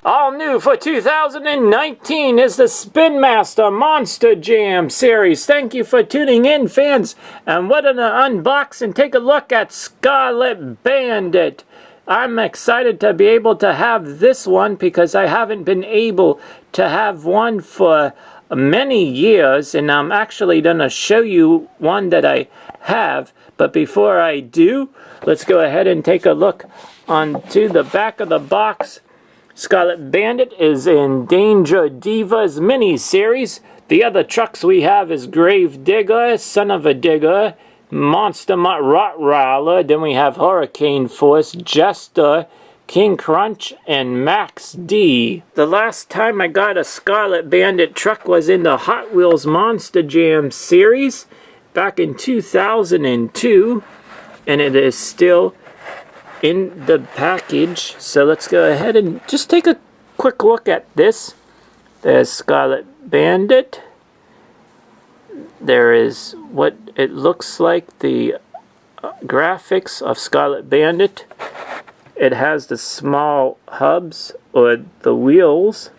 All new for 2019 is the Spin Master Monster Jam series. Thank you for tuning in, fans. And we're going to unbox and take a look at SCARLET BANDIT. I'm excited to be able to have this one because I haven't been able to have one for many years. And I'm actually going to show you one that I have. But before I do, let's go ahead and take a look onto the back of the box. SCARLET BANDIT is in Danger Divas mini-series. The other trucks we have is Grave Digger, Son of a Digger, Monster Mutt Rottweiler, then we have Hurricane Force, Jester, King Crunch, and Max D. The last time I got a SCARLET BANDIT truck was in the Hot Wheels Monster Jam series back in 2002, and it is still in the package. So let's go ahead and just take a quick look at this. There's SCARLET BANDIT. There is what it looks like, the graphics of SCARLET BANDIT. It has the small hubs or the wheels,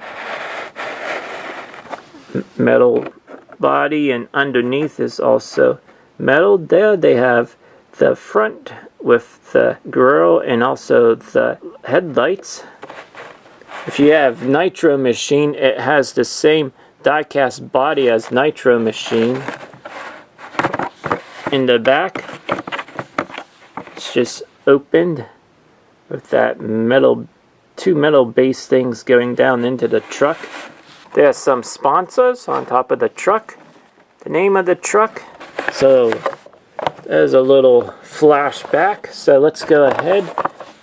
metal body, and underneath is also metal. There they have the front with the grill and also the headlights. If you have Nitro Machine, it has the same die-cast body as Nitro Machine. In the back, it's just opened with that metal, two metal base things going down into the truck. There are some sponsors on top of the truck. The name of the truck. So there's a little flashback. So let's go ahead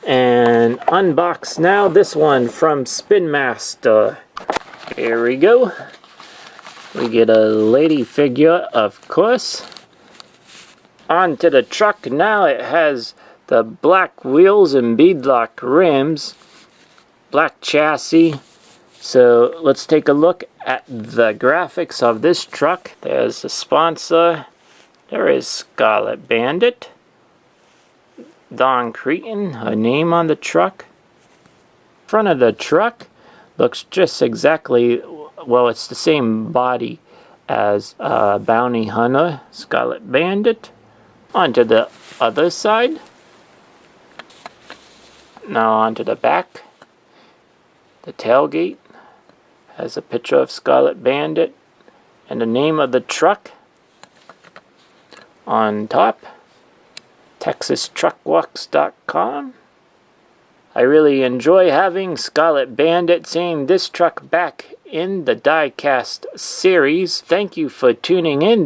and unbox now this one from Spin Master. Here we go. We get a lady figure, of course. Onto the truck now. It has the black wheels and beadlock rims, black chassis. So let's take a look at the graphics of this truck. There's the sponsor. There is SCARLET BANDIT. Don Cretan, her name on the truck. Front of the truck looks just exactly, well, it's the same body as Bounty Hunter, SCARLET BANDIT. Onto the other side. Now onto the back. The tailgate has a picture of SCARLET BANDIT and the name of the truck. On top, TexasTruckWorks.com. I really enjoy having SCARLET BANDIT, seeing this truck back in the die-cast series. Thank you for tuning in.